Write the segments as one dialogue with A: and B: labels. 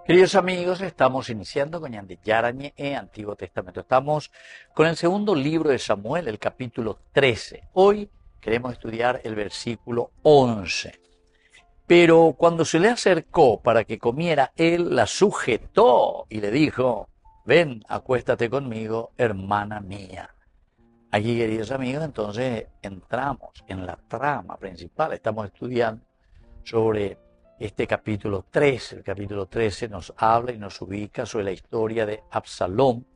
A: Queridos amigos, estamos iniciando con Yarañe Antiguo Testamento. Estamos con el segundo libro de Samuel, el capítulo 13. Hoy queremos estudiar el versículo 11. Pero cuando se le acercó para que comiera, él la sujetó y le dijo: ven, acuéstate conmigo, hermana mía. Aquí, queridos amigos, entonces entramos en la trama principal. Estamos estudiando sobre este capítulo 13. El capítulo 13 nos habla y nos ubica sobre la historia de Absalón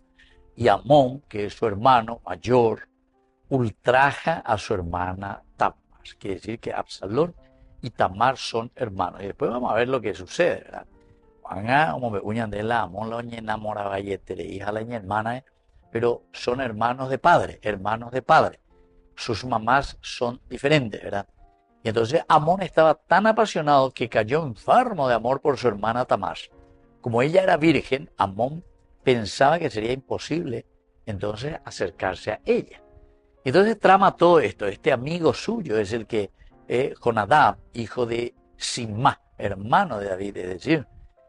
A: y Amón, que es su hermano mayor, ultraja a su hermana Tamar. Quiere decir que Absalón y Tamar son hermanos. Y después vamos a ver lo que sucede, ¿verdad? Como me uñan de la Amón la enamoraba y hija la hermana, pero son hermanos de padre, hermanos de padre. Sus mamás son diferentes, ¿verdad? Y entonces Amón estaba tan apasionado que cayó enfermo de amor por su hermana Tamar. Como ella era virgen, Amón pensaba que sería imposible entonces acercarse a ella. Entonces trama todo esto. Este amigo suyo es el que, Jonadab, hijo de Simá, hermano de David, es decir,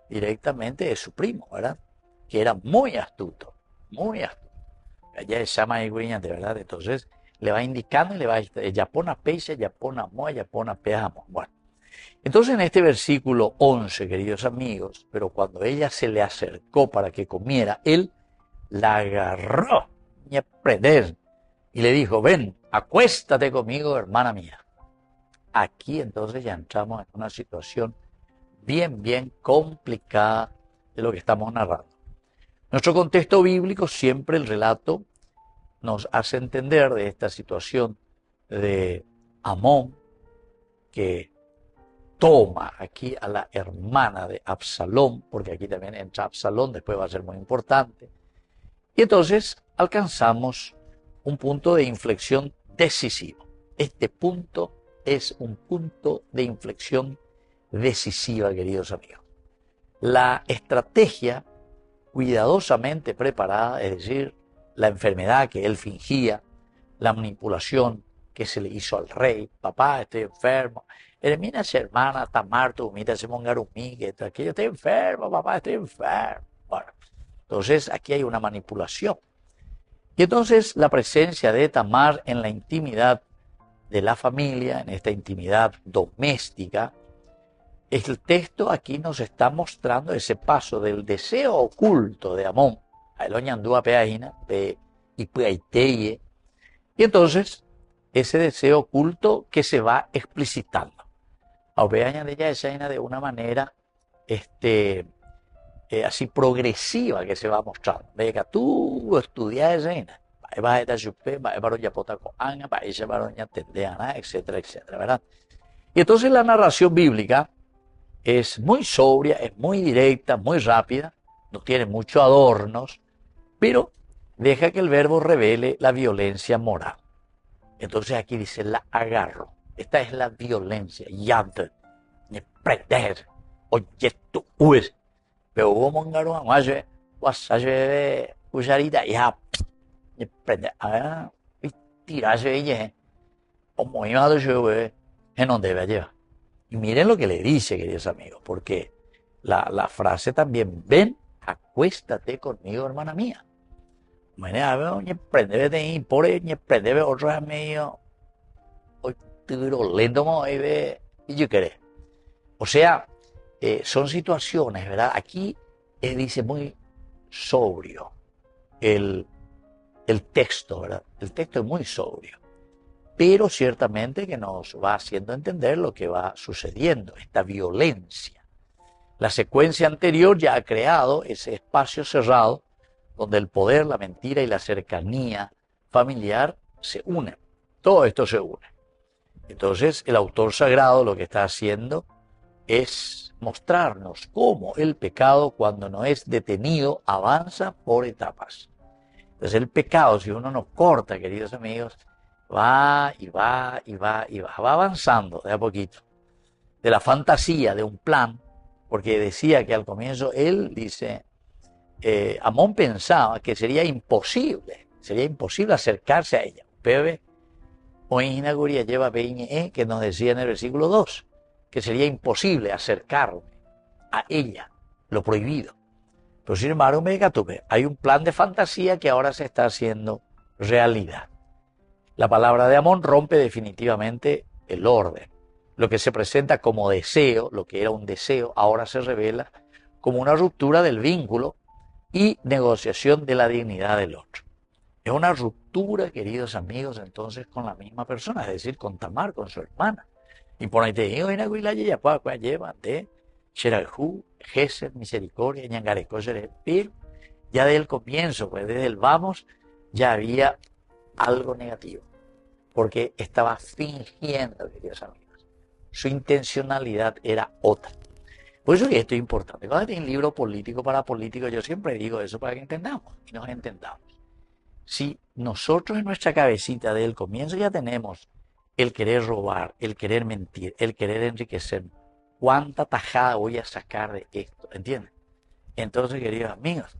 A: directamente es su primo, ¿verdad? Que era muy astuto, muy astuto. Ella es llama de verdad. Entonces le va indicando y le va yapona peixe, yapona moa, yapona peamo. Bueno, entonces en este versículo 11, queridos amigos, pero cuando ella se le acercó para que comiera, él la agarró y le dijo: ven, acuéstate conmigo, hermana mía. Aquí entonces ya entramos en una situación bien complicada de lo que estamos narrando. Nuestro contexto bíblico, siempre el relato nos hace entender de esta situación de Amón, que toma aquí a la hermana de Absalón, porque aquí también entra Absalón, después va a ser muy importante. Y entonces alcanzamos un punto de inflexión decisivo. Este punto es un punto de inflexión decisiva, queridos amigos. La estrategia cuidadosamente preparada, es decir, la enfermedad que él fingía, la manipulación que se le hizo al rey: papá, estoy enfermo. Mira, hermana Tamar, tu mita se mongarumí, que yo estoy enfermo, papá, estoy enfermo. Bueno, entonces aquí hay una manipulación. Y entonces la presencia de Tamar en la intimidad de la familia, en esta intimidad doméstica, el texto aquí nos está mostrando ese paso del deseo oculto de Amón, y entonces ese deseo oculto que se va explicitando. De una manera así progresiva que se va mostrando. Venga, tú estudias Jaina, vas a estar chupe, vas a baroña potaco anga, vas a baroña tendeana, etcétera, etcétera, ¿verdad? Y entonces la narración bíblica es muy sobria, es muy directa, muy rápida, no tiene muchos adornos, pero deja que el verbo revele la violencia moral. Entonces aquí dice: la agarro. Esta es la violencia. Yante, ni prender, oye tú, uy. Pero hubo mongaro a guaje, guasaje, usarita, ya, ni prender, y tirarse ella, o muy malo yo, en donde debe llevar. Y miren lo que le dice, queridos amigos, porque la frase también: ven, acuéstate conmigo, hermana mía. Mañana, ni prende de ahí, por ahí, ni prende de otro medio, hoy tiro lento, y yo queré. O sea, son situaciones, ¿verdad? Aquí dice muy sobrio el, el texto, ¿verdad? El texto es muy sobrio, pero ciertamente que nos va haciendo entender lo que va sucediendo, esta violencia. La secuencia anterior ya ha creado ese espacio cerrado donde el poder, la mentira y la cercanía familiar se unen. Todo esto se une. Entonces el autor sagrado lo que está haciendo es mostrarnos cómo el pecado, cuando no es detenido, avanza por etapas. Entonces el pecado, si uno no corta, queridos amigos, va y va y va y va avanzando de a poquito. De la fantasía, de un plan, porque decía que al comienzo él dice, Amón pensaba que sería imposible acercarse a ella. Pero hoy lleva que nos decía en el versículo 2, que sería imposible acercarme a ella. lo prohibido. Pero sin embargo, hay un plan de fantasía que ahora se está haciendo realidad. La palabra de Amón rompe definitivamente el orden. Lo que se presenta como deseo, lo que era un deseo, ahora se revela como una ruptura del vínculo y negociación de la dignidad del otro. Es una ruptura, queridos amigos, entonces con la misma persona, es decir, con Tamar, con su hermana. Y por ahí te digo, lleva de Sherahu, Gesed, misericordia, ñangareco, pero ya desde el comienzo, pues desde el vamos, ya había algo negativo, porque estaba fingiendo, queridos amigos. Su intencionalidad era otra. Por eso que esto es importante. Cuando hay un libro político para políticos, yo siempre digo eso para que entendamos y nos entendamos. Si nosotros en nuestra cabecita desde el comienzo ya tenemos el querer robar, el querer mentir, el querer enriquecer, ¿cuánta tajada voy a sacar de esto? ¿Entienden? Entonces, queridos amigos,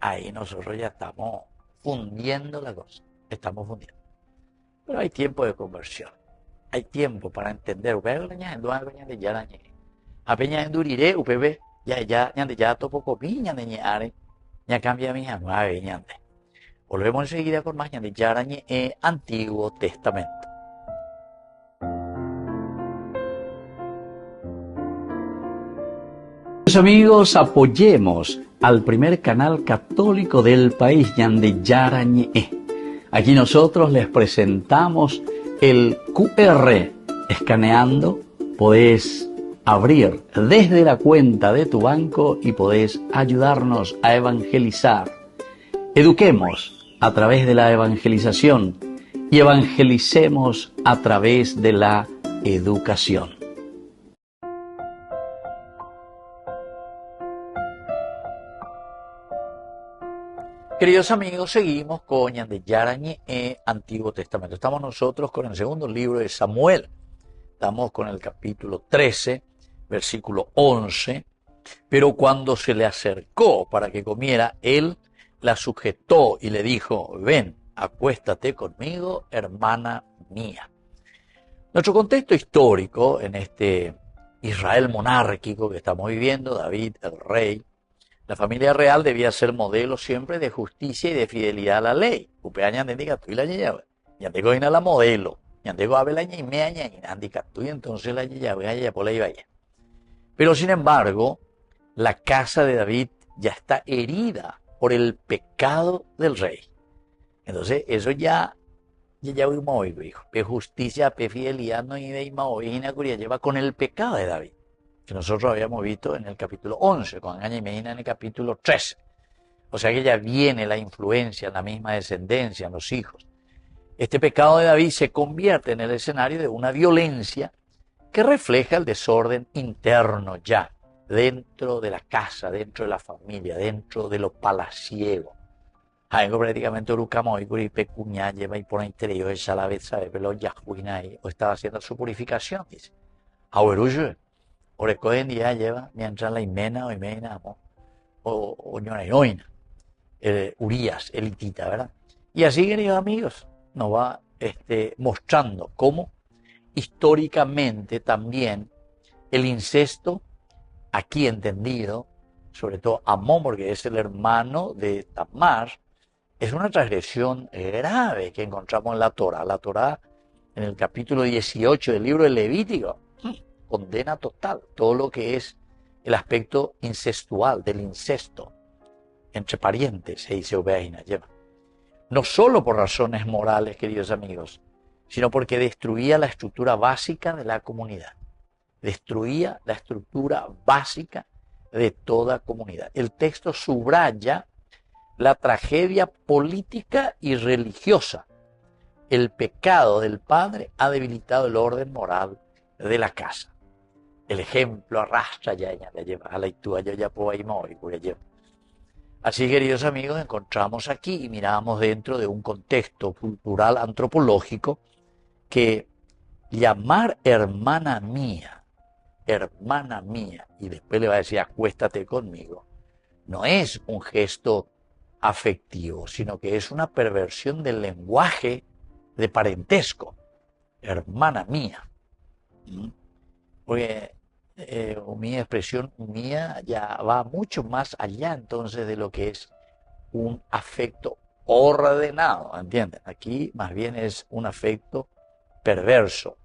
A: ahí nosotros ya estamos fundiendo la cosa. Estamos fundiendo. Pero hay tiempo de conversión. Hay tiempo para entender. Apeña enduriré, UPB, ya topo comí, ya cambia mi nueve, ñande. Volvemos enseguida con más de Yarañe Antiguo Testamento. Amigos, apoyemos al primer canal católico del país, Ñande Yarañe. Aquí nosotros les presentamos el QR. Escaneando, podés abrir desde la cuenta de tu banco y podés ayudarnos a evangelizar. Eduquemos a través de la evangelización y evangelicemos a través de la educación. Queridos amigos, seguimos con Ñande Yarañe Antiguo Testamento. Estamos nosotros con el segundo libro de Samuel. Estamos con el capítulo 13, versículo 11. Pero cuando se le acercó para que comiera, él la sujetó y le dijo: ven, acuéstate conmigo, hermana mía. Nuestro contexto histórico en este Israel monárquico que estamos viviendo, David, el rey, la familia real debía ser modelo siempre de justicia y de fidelidad a la ley. La modelo. Entonces pero sin embargo, la casa de David ya está herida por el pecado del rey. Entonces, eso ya hijo. Justicia, fidelidad, no lleva con el pecado de David, que nosotros habíamos visto en el capítulo 11, con Aña y Medina en el capítulo 13. O sea que ya viene la influencia en la misma descendencia, en los hijos. Este pecado de David se convierte en el escenario de una violencia que refleja el desorden interno ya, dentro de la casa, dentro de la familia, dentro de lo palaciego. Algo prácticamente Urucamo y Pecuña lleva y por interior esa la vez, sabe, pero ya o estaba haciendo su purificación, dice. Ahora, hoy en día lleva, mientras la imena o ñoina, Urias, elitita, ¿verdad? Y así, queridos amigos, nos va mostrando cómo históricamente también el incesto, aquí entendido, sobre todo Amón, porque es el hermano de Tamar, es una transgresión grave que encontramos en la Torá. La Torá, en el capítulo 18 del libro de Levítico, condena total todo lo que es el aspecto incestual, del incesto entre parientes, se dice Obeaina, lleva. No solo por razones morales, queridos amigos, sino porque destruía la estructura básica de la comunidad. Destruía la estructura básica de toda comunidad. El texto subraya la tragedia política y religiosa. El pecado del padre ha debilitado el orden moral de la casa. El ejemplo arrastra ya le lleva a la itúa ya puedo ir muy. Así, queridos amigos, encontramos aquí y miramos dentro de un contexto cultural antropológico que llamar hermana mía, y después le va a decir acuéstate conmigo, no es un gesto afectivo, sino que es una perversión del lenguaje de parentesco. Hermana mía. Porque mi expresión mía ya va mucho más allá entonces de lo que es un afecto ordenado, ¿entienden? Aquí más bien es un afecto perverso.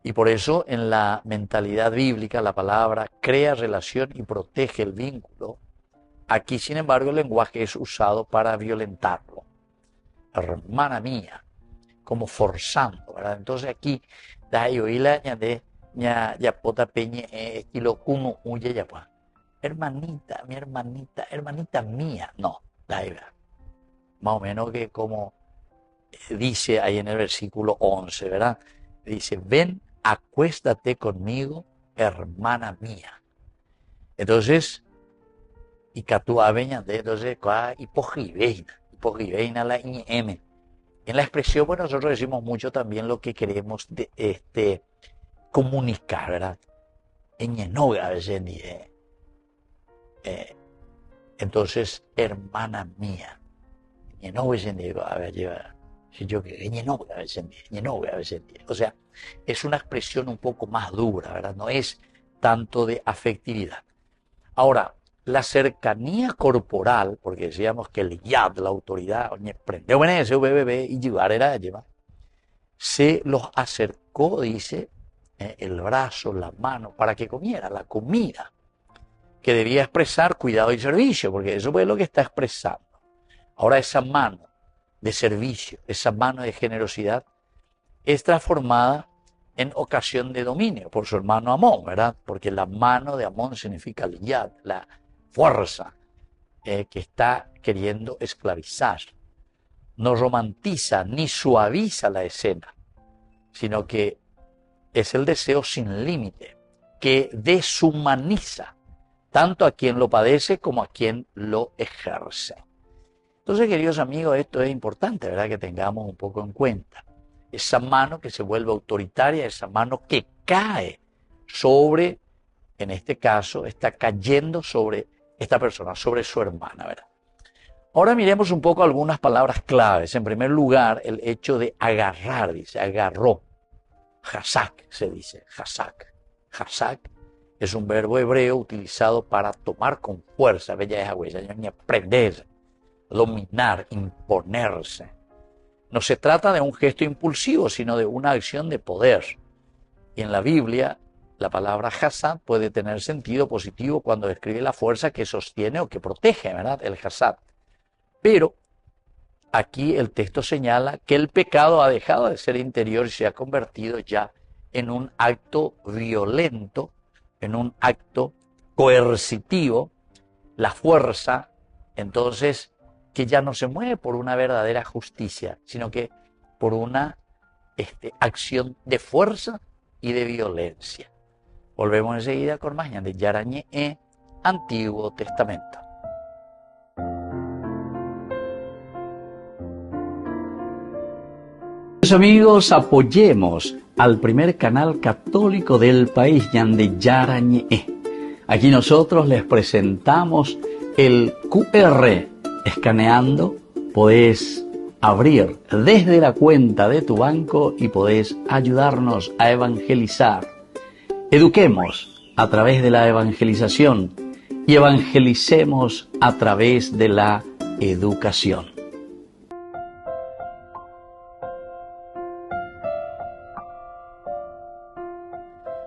A: Y por eso en la mentalidad bíblica la palabra crea relación y protege el vínculo. Aquí, sin embargo, el lenguaje es usado para violentarlo. Hermana mía, como forzando, ¿verdad? Entonces aquí, da yo y la añade, ya pota peñe, estilo kuno huye ya pues. Hermanita, mi hermanita, hermanita mía. No, da ahí, ¿verdad? Más o menos que como dice ahí en el versículo 11, ¿verdad? Dice, ven, acuéstate conmigo, hermana mía. Entonces, y catúa veña de entonces, hipogiveina la m. En la expresión, pues nosotros decimos mucho también lo que queremos comunicar, ¿verdad? Ñenoga a veces, entonces, hermana mía. Ñenoga a veces, lleva. Si yo que ñenoga a veces, o sea, es una expresión un poco más dura, ¿verdad? No es tanto de afectividad. Ahora, la cercanía corporal, porque decíamos que el yad, la autoridad, y llevar era llevar, se los acercó, dice, el brazo, la mano, para que comiera la comida, que debía expresar cuidado y servicio, porque eso es lo que está expresando. Ahora esa mano de servicio, esa mano de generosidad, es transformada en ocasión de dominio por su hermano Amón, ¿verdad? Porque la mano de Amón significa el yad, la fuerza que está queriendo esclavizar. No romantiza ni suaviza la escena, sino que es el deseo sin límite, que deshumaniza tanto a quien lo padece como a quien lo ejerce. Entonces, queridos amigos, esto es importante, ¿verdad? Que tengamos un poco en cuenta. Esa mano que se vuelve autoritaria, esa mano que cae sobre, en este caso, está cayendo sobre esta persona, sobre su hermana, ¿verdad? Ahora miremos un poco algunas palabras claves. En primer lugar, el hecho de agarrar, dice, agarró. Hasak se dice, hasak. Hasak es un verbo hebreo utilizado para tomar con fuerza, bella esa huella, ni aprender, dominar, imponerse. No se trata de un gesto impulsivo, sino de una acción de poder. Y en la Biblia, la palabra hasad puede tener sentido positivo cuando describe la fuerza que sostiene o que protege, ¿verdad? El hasad. Pero aquí el texto señala que el pecado ha dejado de ser interior y se ha convertido ya en un acto violento, en un acto coercitivo. La fuerza, entonces, que ya no se mueve por una verdadera justicia, sino que por una acción de fuerza y de violencia. Volvemos enseguida con más de Yarañé Antiguo Testamento. Amigos, apoyemos al primer canal católico del país, Yande Yarañé. Aquí nosotros les presentamos el QR. Escaneando, podés abrir desde la cuenta de tu banco y podés ayudarnos a evangelizar. Eduquemos a través de la evangelización y evangelicemos a través de la educación.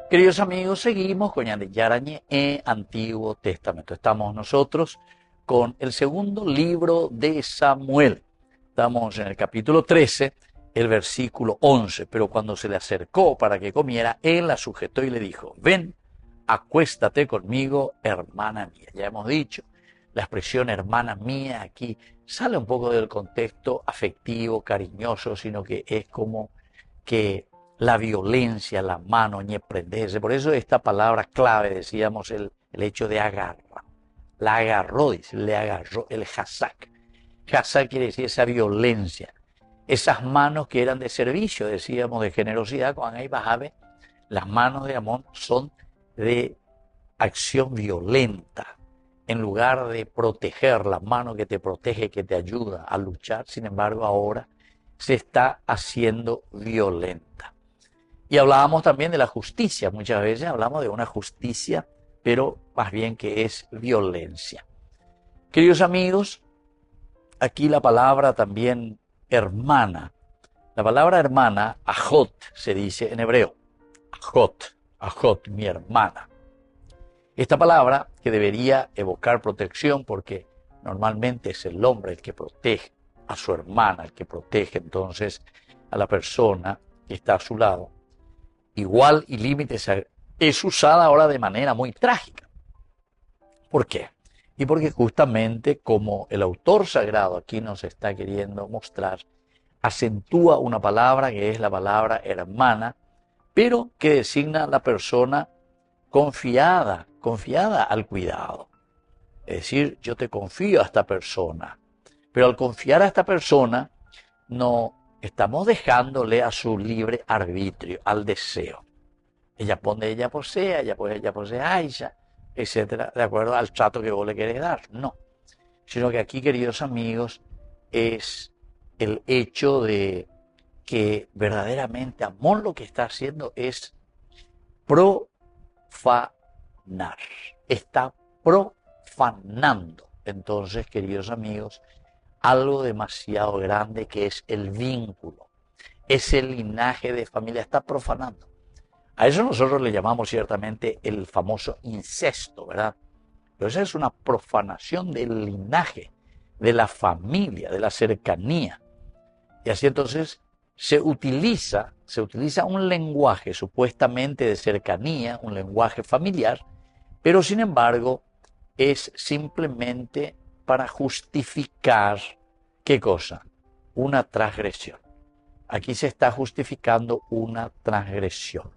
A: Queridos amigos, seguimos con Yarañé Antiguo Testamento. Estamos nosotros con el segundo libro de Samuel. Estamos en el capítulo 13, el versículo 11. Pero cuando se le acercó para que comiera, él la sujetó y le dijo, ven, acuéstate conmigo, hermana mía. Ya hemos dicho, la expresión hermana mía aquí sale un poco del contexto afectivo, cariñoso, sino que es como que la violencia, la mano, ni prenderse. Por eso esta palabra clave, decíamos, el hecho de agarrar. La agarró, dice, le agarró el hasak. Hasak quiere decir esa violencia. Esas manos que eran de servicio, decíamos, de generosidad, cuando ahí bajaba, las manos de Amón son de acción violenta. En lugar de proteger, la mano que te protege, que te ayuda a luchar, sin embargo, ahora se está haciendo violenta. Y hablábamos también de la justicia. Muchas veces hablamos de una justicia pero más bien que es violencia. Queridos amigos, aquí la palabra también hermana. La palabra hermana, ajot, se dice en hebreo. Ajot, mi hermana. Esta palabra que debería evocar protección porque normalmente es el hombre el que protege a su hermana, el que protege entonces a la persona que está a su lado. Igual y límites es usada ahora de manera muy trágica. ¿Por qué? Y porque justamente como el autor sagrado aquí nos está queriendo mostrar, acentúa una palabra que es la palabra hermana, pero que designa a la persona confiada al cuidado. Es decir, yo te confío a esta persona, pero al confiar a esta persona no estamos dejándole a su libre arbitrio, al deseo. Ella posee, ella posee a ella, etcétera, de acuerdo al trato que vos le querés dar. No, sino que aquí, queridos amigos, es el hecho de que verdaderamente Amón lo que está haciendo es profanar, está profanando. Entonces, queridos amigos, algo demasiado grande que es el vínculo, ese linaje de familia, está profanando. A eso nosotros le llamamos ciertamente el famoso incesto, ¿verdad? Pero esa es una profanación del linaje, de la familia, de la cercanía. Y así entonces se utiliza un lenguaje supuestamente de cercanía, un lenguaje familiar, pero sin embargo es simplemente para justificar, ¿qué cosa? Una transgresión. Aquí se está justificando una transgresión.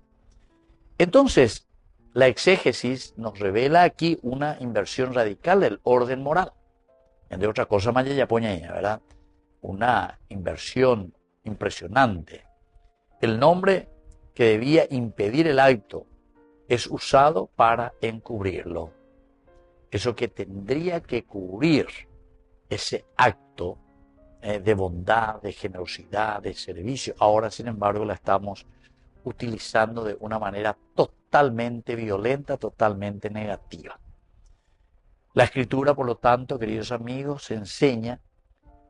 A: Entonces, la exégesis nos revela aquí una inversión radical del orden moral. Entre otras cosas, Maya ya pone ahí, ¿verdad? Una inversión impresionante. El nombre que debía impedir el acto es usado para encubrirlo. Eso que tendría que cubrir ese acto de bondad, de generosidad, de servicio, ahora sin embargo la estamos utilizando de una manera totalmente violenta, totalmente negativa. La Escritura, por lo tanto, queridos amigos, enseña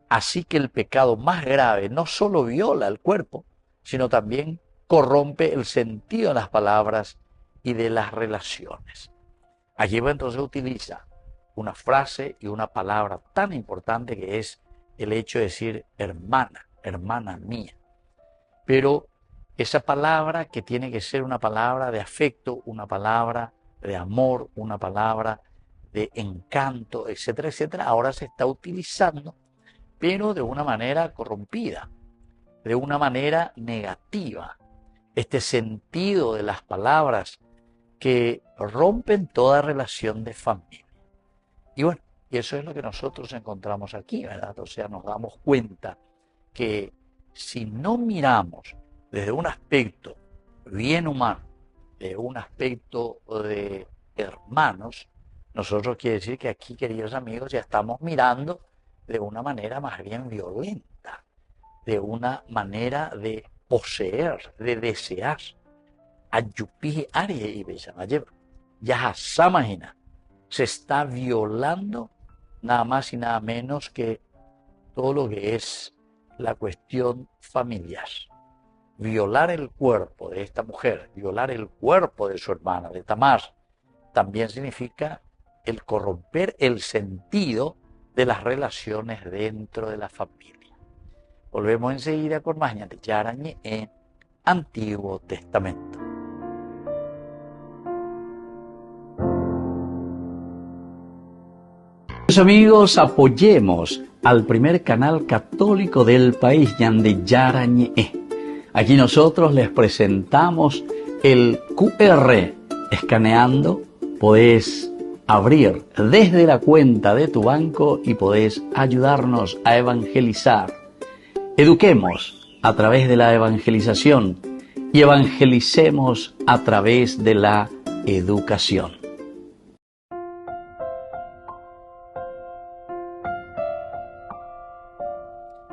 A: así que el pecado más grave no solo viola el cuerpo, sino también corrompe el sentido de las palabras y de las relaciones. Allí entonces utiliza una frase y una palabra tan importante que es el hecho de decir hermana, hermana mía. Pero esa palabra que tiene que ser una palabra de afecto, una palabra de amor, una palabra de encanto, etcétera, etcétera, ahora se está utilizando, pero de una manera corrompida, de una manera negativa. Este sentido de las palabras que rompen toda relación de familia. Y bueno, y eso es lo que nosotros encontramos aquí, ¿verdad? O sea, nos damos cuenta que si no miramos desde un aspecto bien humano, de un aspecto de hermanos, nosotros quiere decir que aquí, queridos amigos, ya estamos mirando de una manera más bien violenta, de una manera de poseer, de desear. Ayupi Arie y Besamayev, ya imagina, se está violando nada más y nada menos que todo lo que es la cuestión familiar. Violar el cuerpo de esta mujer, violar el cuerpo de su hermana, de Tamar, también significa el corromper el sentido de las relaciones dentro de la familia. Volvemos enseguida con más de Yarañe en Antiguo Testamento. Amigos, apoyemos al primer canal católico del país, Yande Yarañe. Aquí nosotros les presentamos el QR. Escaneando, podés abrir desde la cuenta de tu banco y podés ayudarnos a evangelizar. Eduquemos a través de la evangelización y evangelicemos a través de la educación.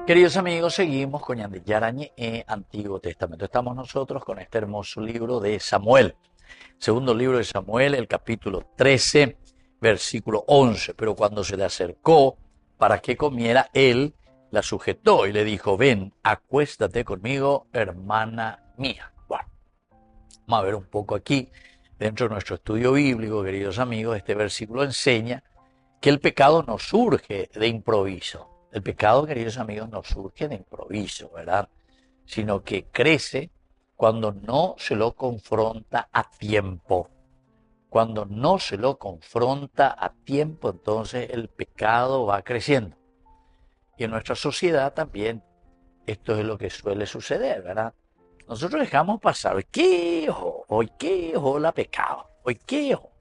A: Queridos amigos, seguimos con Yarañe Antiguo Testamento. Estamos nosotros con este hermoso libro de Samuel. Segundo libro de Samuel, el capítulo 13, versículo 11. Pero cuando se le acercó para que comiera, él la sujetó y le dijo: ven, acuéstate conmigo, hermana mía. Bueno, vamos a ver un poco aquí, dentro de nuestro estudio bíblico, queridos amigos, este versículo enseña que el pecado no surge de improviso. El pecado, queridos amigos, no surge de improviso, ¿verdad? Sino que crece cuando no se lo confronta a tiempo. Cuando no se lo confronta a tiempo, entonces el pecado va creciendo. Y en nuestra sociedad también esto es lo que suele suceder, ¿verdad? Nosotros dejamos pasar, hoy qué ojo la pecado, hoy qué ojo.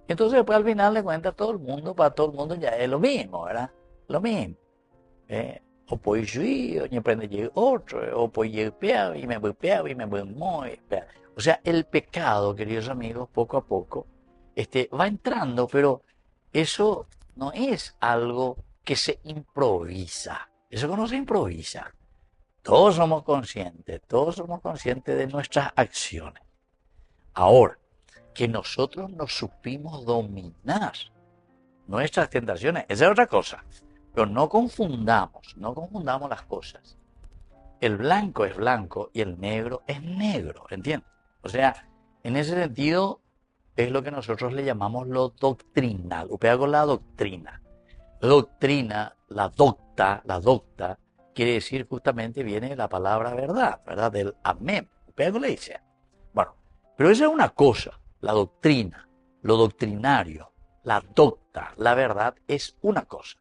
A: Entonces después al final de cuentas todo el mundo, para todo el mundo ya es lo mismo, ¿verdad? Lo mismo. O pues yo, o prende otro, o pues yo peo y me voy peo y me voy muy peo. O sea, el pecado, queridos amigos, poco a poco va entrando, pero eso no es algo que se improvisa. Eso no se improvisa. Todos somos conscientes de nuestras acciones. Ahora, que nosotros nos supimos dominar nuestras tentaciones, esa es otra cosa. Pero no confundamos las cosas. El blanco es blanco y el negro es negro, ¿entiendes? O sea, en ese sentido es lo que nosotros le llamamos lo doctrinal. Upea con la doctrina. Doctrina, la docta, quiere decir justamente, viene de la palabra verdad, ¿verdad? Del amén. Upea con la dice. Bueno, pero esa es una cosa, la doctrina, lo doctrinario, la docta, la verdad es una cosa.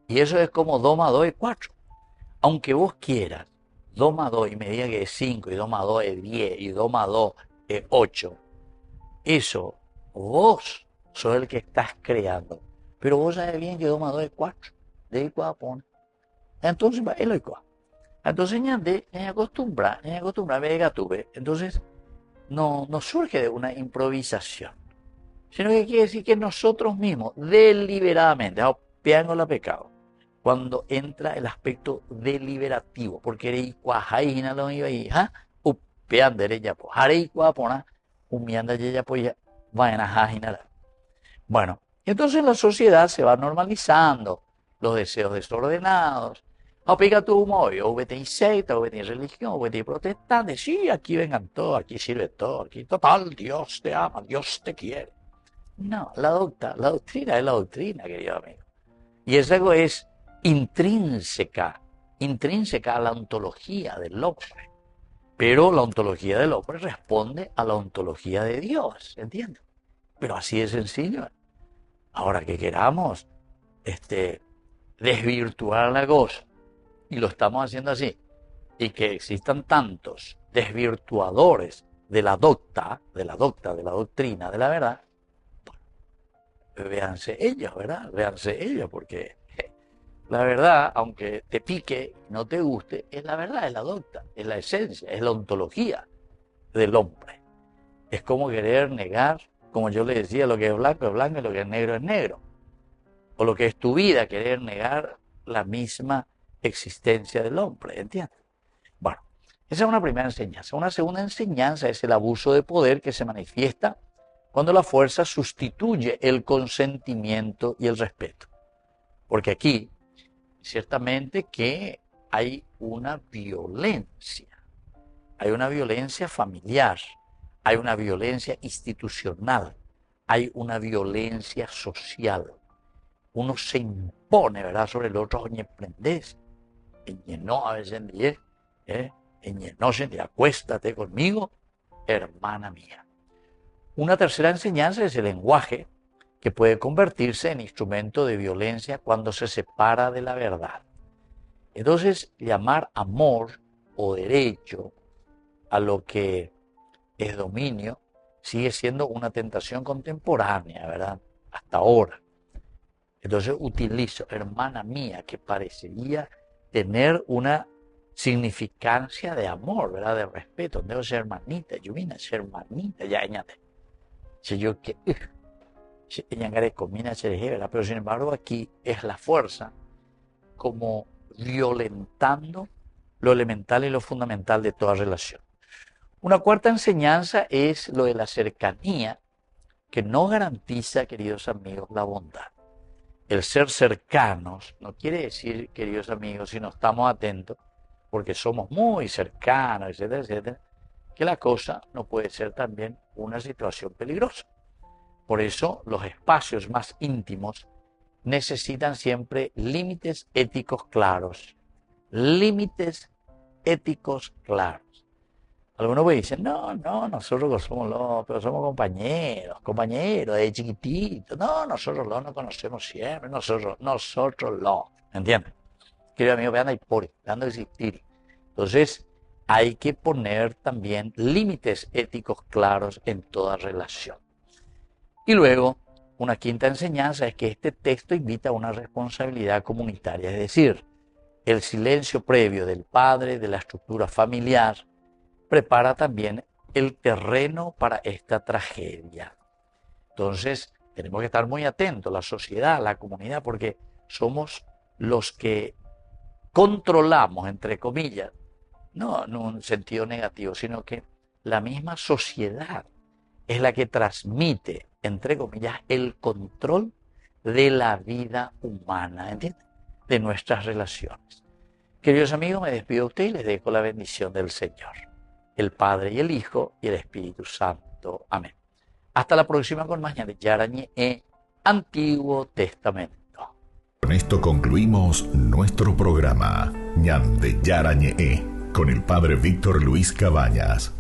A: Y eso es como 2 más 2 es 4. Aunque vos quieras, 2 más 2 y me diga que es 5, y 2 más 2 es 10, y 2 más 2 es 8, eso vos sos el que estás creando. Pero vos sabés bien que 2 más 2 es 4. De ahí cuál pone. Entonces, es lo igual. Entonces, me acostumbra, me tuve. Entonces, no surge de una improvisación, sino que quiere decir que nosotros mismos, deliberadamente, peando la pecado, cuando entra el aspecto deliberativo, porque erei cuajaina lo iba ahí, upean derecha, pues, harei cuapona, humianda ya pues, vayan a jajina. Bueno, entonces la sociedad se va normalizando los deseos desordenados. Aplica tu humor, o vete en secta, o vete en religión, o vete en protestante. Sí, aquí vengan todos, aquí sirve todo, aquí total, Dios te ama, Dios te quiere. No, la doctrina es la doctrina, querido amigo. Y esa es intrínseca a la ontología del hombre. Pero la ontología del hombre responde a la ontología de Dios, ¿entiendes? Pero así de sencillo. Ahora que queramos desvirtuar la cosa, y lo estamos haciendo así, y que existan tantos desvirtuadores de la doctrina, de la verdad, véanse ellos, ¿verdad? Véanse ellos, porque la verdad, aunque te pique, no te guste, es la verdad, es la docta, es la esencia, es la ontología del hombre. Es como querer negar, como yo le decía, lo que es blanco y lo que es negro. O lo que es tu vida, querer negar la misma existencia del hombre, ¿entiendes? Bueno, esa es una primera enseñanza. Una segunda enseñanza es el abuso de poder que se manifiesta cuando la fuerza sustituye el consentimiento y el respeto. Porque aquí, ciertamente que hay una violencia familiar, hay una violencia institucional, hay una violencia social. Uno se impone, ¿verdad?, sobre el otro, oye, prendés, no a veces no acuéstate conmigo, hermana mía. Una tercera enseñanza es el lenguaje, que puede convertirse en instrumento de violencia cuando se separa de la verdad. Entonces, llamar amor o derecho a lo que es dominio sigue siendo una tentación contemporánea, ¿verdad? Hasta ahora. Entonces utilizo hermana mía, que parecería tener una significancia de amor, ¿verdad? De respeto. Debo ser hermanita, yo vine a ser hermanita, ya añade. Si yo que pero sin embargo aquí es la fuerza como violentando lo elemental y lo fundamental de toda relación. Una cuarta enseñanza es lo de la cercanía, que no garantiza, queridos amigos, la bondad. El ser cercanos no quiere decir, queridos amigos, si no estamos atentos, porque somos muy cercanos, etcétera, etcétera, que la cosa no puede ser también una situación peligrosa. Por eso los espacios más íntimos necesitan siempre límites éticos claros. Límites éticos claros. Algunos me dicen, no, nosotros somos los, pero somos compañeros de chiquititos. No, nosotros nos conocemos siempre, nosotros los. ¿Entienden? Querido amigo, vean ahí por, vean de existir. Entonces, hay que poner también límites éticos claros en toda relación. Y luego, una quinta enseñanza es que este texto invita a una responsabilidad comunitaria, es decir, el silencio previo del padre, de la estructura familiar, prepara también el terreno para esta tragedia. Entonces, tenemos que estar muy atentos, la sociedad, la comunidad, porque somos los que controlamos, entre comillas, no en un sentido negativo, sino que la misma sociedad es la que transmite, entre comillas, el control de la vida humana, ¿entiendes? De nuestras relaciones. Queridos amigos, me despido de ustedes y les dejo la bendición del Señor, el Padre y el Hijo y el Espíritu Santo. Amén. Hasta la próxima con más Ñande Yarañe Antiguo Testamento.
B: Con esto concluimos nuestro programa Ñande Yarañe con el Padre Víctor Luis Cabañas.